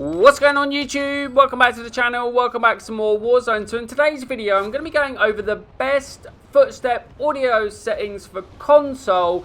What's going on YouTube? Welcome back to the channel, welcome back to some more Warzone. So in today's video I'm going to be going over the best Footstep audio settings for console,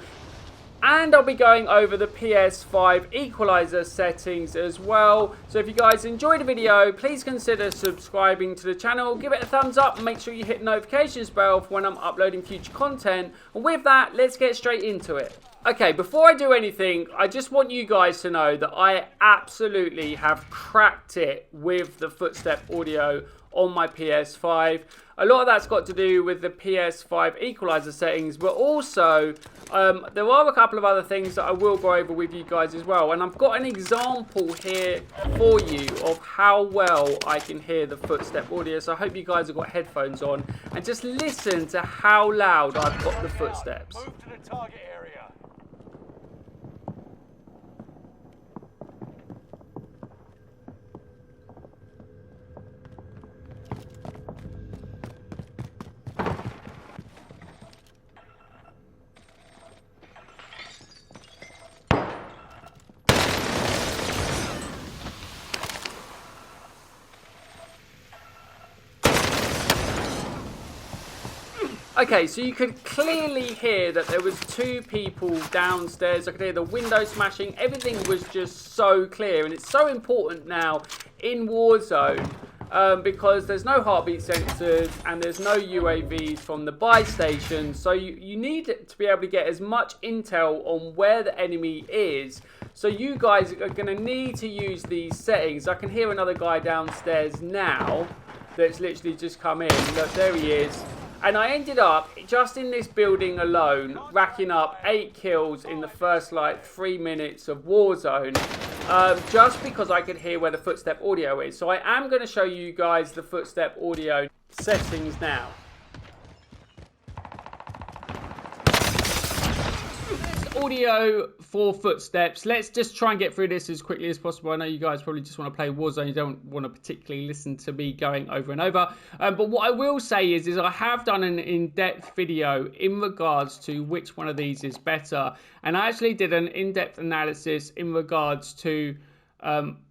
and I'll be going over the PS5 equalizer settings as well. So if you guys enjoyed the video, please consider subscribing to the channel, give it a thumbs up and make sure you hit the notifications bell for when I'm uploading future content. And with that, let's get straight into it. Okay, before I do anything, I just want you guys to know that I absolutely have cracked it with the Footstep audio on my PS5. A lot of that's got to do with the PS5 equalizer settings, but also there are a couple of other things that I will go over with you guys as well. And I've got an example here for you of how well I can hear the Footstep audio. So I hope you guys have got headphones on and just listen to how loud I've got the footsteps. Move to the target area. Okay, so you could clearly hear that there was two people downstairs. I could hear the window smashing. Everything was just so clear, and it's so important now in Warzone because there's no heartbeat sensors and there's no UAVs from the buy station. So you need to be able to get as much intel on where the enemy is. So you guys are going to need to use these settings. I can hear another guy downstairs now that's literally just come in. Look, there he is. And I ended up, just in this building alone, racking up 8 kills in the first, 3 minutes of Warzone. Just because I could hear where the Footstep audio is. So I am going to show you guys the Footstep audio settings now. Audio for Footsteps. Let's just try and get through this as quickly as possible. I know you guys probably just want to play Warzone. You don't want to particularly listen to me going over and over. But what I will say is I have done an in-depth video in regards to which one of these is better. And I actually did an in-depth analysis in regards to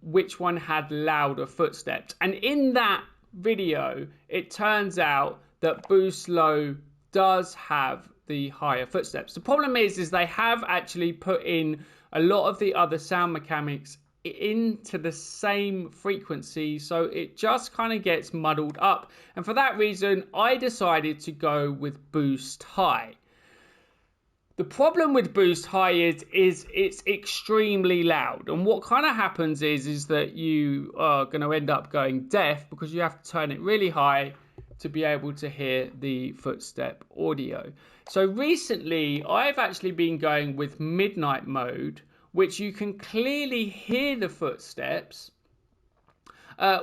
which one had louder footsteps. And in that video, it turns out that Boost Low does have the higher footsteps. The problem is they have actually put in a lot of the other sound mechanics into the same frequency, so it just kind of gets muddled up. And for that reason, I decided to go with Boost High. The problem with Boost High is it's extremely loud, and what kind of happens is that you are going to end up going deaf because you have to turn it really high to be able to hear the Footstep audio. So recently, I've actually been going with midnight mode, which you can clearly hear the footsteps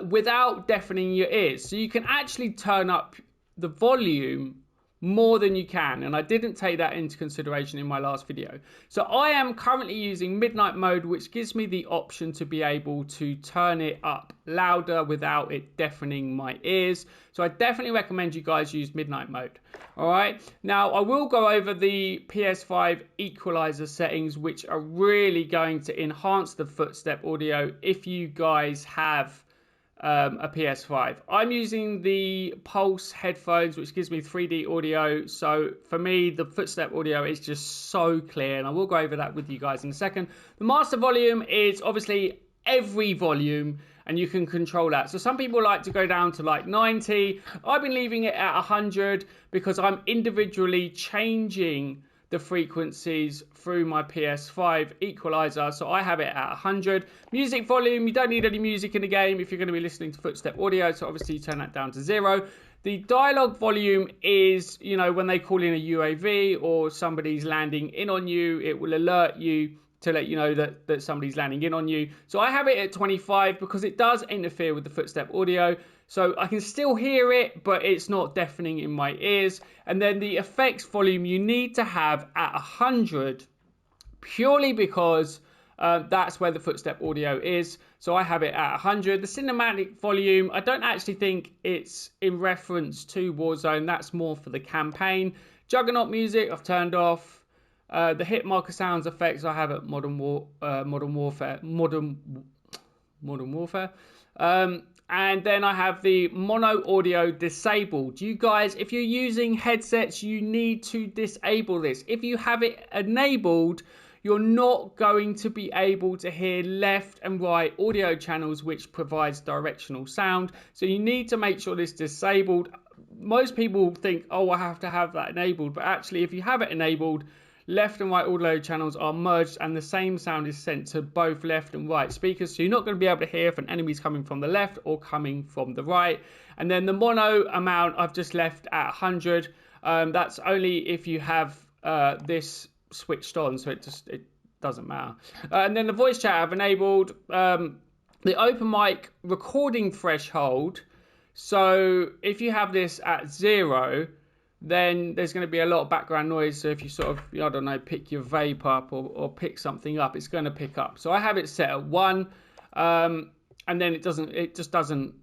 without deafening your ears. So you can actually turn up the volume more than you can, and I didn't take that into consideration in my last video. So I am currently using midnight mode, which gives me the option to be able to turn it up louder without it deafening my ears. So I definitely recommend you guys use midnight mode. All right, now I will go over the PS5 equalizer settings, which are really going to enhance the Footstep audio if you guys have a PS5. I'm using the Pulse headphones, which gives me 3D audio. So for me, the Footstep audio is just so clear, and I will go over that with you guys in a second. The master volume is obviously every volume, and you can control that. So some people like to go down to 90. I've been leaving it at 100 because I'm individually changing the frequencies through my PS5 equalizer, so I have it at 100. Music volume, you don't need any music in the game if you're going to be listening to Footstep audio, so obviously you turn that down to 0. The dialogue volume is, when they call in a UAV or somebody's landing in on you, it will alert you to let you know that somebody's landing in on you. So I have it at 25 because it does interfere with the Footstep audio. So I can still hear it, but it's not deafening in my ears. And then the effects volume you need to have at 100 purely because that's where the Footstep audio is. So I have it at 100. The cinematic volume, I don't actually think it's in reference to Warzone. That's more for the campaign. Juggernaut music, I've turned off. The hit marker sounds effects I have at Modern Warfare. Modern Warfare. And then I have the mono audio disabled. You guys, if you're using headsets, you need to disable this. If you have it enabled, you're not going to be able to hear left and right audio channels, which provides directional sound. So you need to make sure this is disabled. Most people think, oh, I have to have that enabled. But actually, if you have it enabled, left and right audio channels are merged and the same sound is sent to both left and right speakers. So you're not going to be able to hear if an enemy's coming from the left or coming from the right. And then the mono amount I've just left at 100. That's only if you have this switched on, so it doesn't matter. And then the voice chat I've enabled the open mic recording threshold. So if you have this at 0, then there's going to be a lot of background noise. So if you sort of, I don't know, pick your vape up or pick something up, it's going to pick up. So I have it set at 1, and then it just doesn't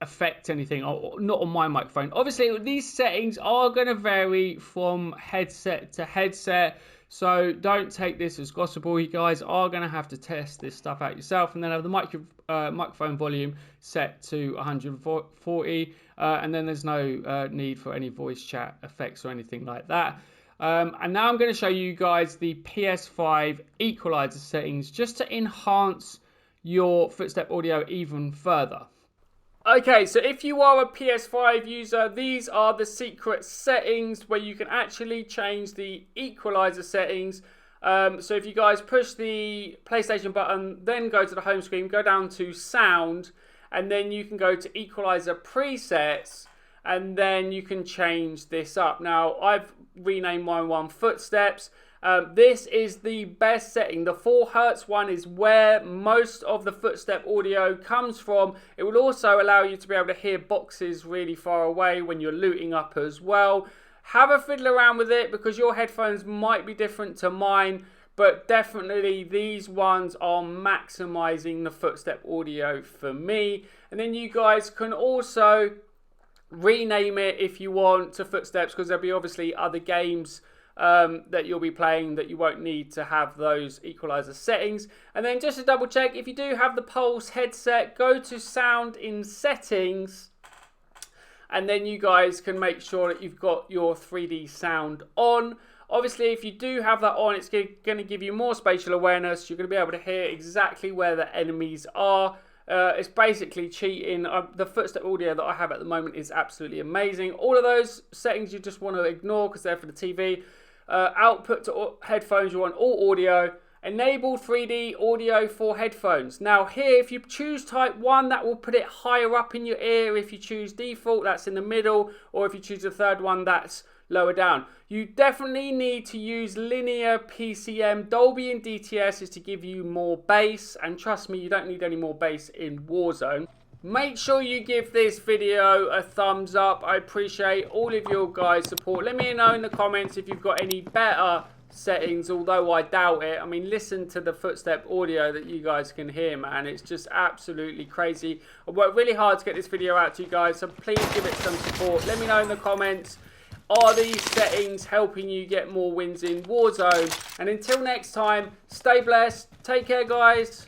affect anything, or not on my microphone. Obviously, these settings are going to vary from headset to headset. So don't take this as gospel. You guys are going to have to test this stuff out yourself. And then have the microphone volume set to 140. And then there's no need for any voice chat effects or anything like that. And now I'm going to show you guys the PS5 equalizer settings just to enhance your Footstep audio even further. Okay, so if you are a PS5 user, these are the secret settings where you can actually change the equalizer settings. So if you guys push the PlayStation button, then go to the home screen, go down to sound, and then you can go to equalizer presets, and then you can change this up. Now, I've renamed mine one Footsteps. This is the best setting. The 4 Hz one is where most of the Footstep audio comes from. It will also allow you to be able to hear boxes really far away when you're looting up as well. Have a fiddle around with it because your headphones might be different to mine, but definitely these ones are maximizing the Footstep audio for me. And then you guys can also rename it if you want to Footsteps, because there'll be obviously other games that you'll be playing that you won't need to have those equalizer settings. And then just to double check, if you do have the Pulse headset, go to sound in settings, and then you guys can make sure that you've got your 3D sound on. Obviously, if you do have that on, it's going to give you more spatial awareness. You're going to be able to hear exactly where the enemies are. It's basically cheating. The Footstep audio that I have at the moment is absolutely amazing. All of those settings you just want to ignore because they're for the TV. Output to headphones, you want all audio. Enable 3D audio for headphones. Now here, if you choose type 1, that will put it higher up in your ear. If you choose default, that's in the middle. Or if you choose the third one, that's lower down. You definitely need to use linear PCM. Dolby and DTS is to give you more bass. And trust me, you don't need any more bass in Warzone. Make sure you give this video a thumbs up. I appreciate all of your guys' support. Let me know in the comments if you've got any better settings, although I doubt it. I mean, listen to the Footstep audio that you guys can hear, man. It's just absolutely crazy. I worked really hard to get this video out to you guys, so please give it some support. Let me know in the comments, are these settings helping you get more wins in Warzone? And until next time, stay blessed. Take care, guys.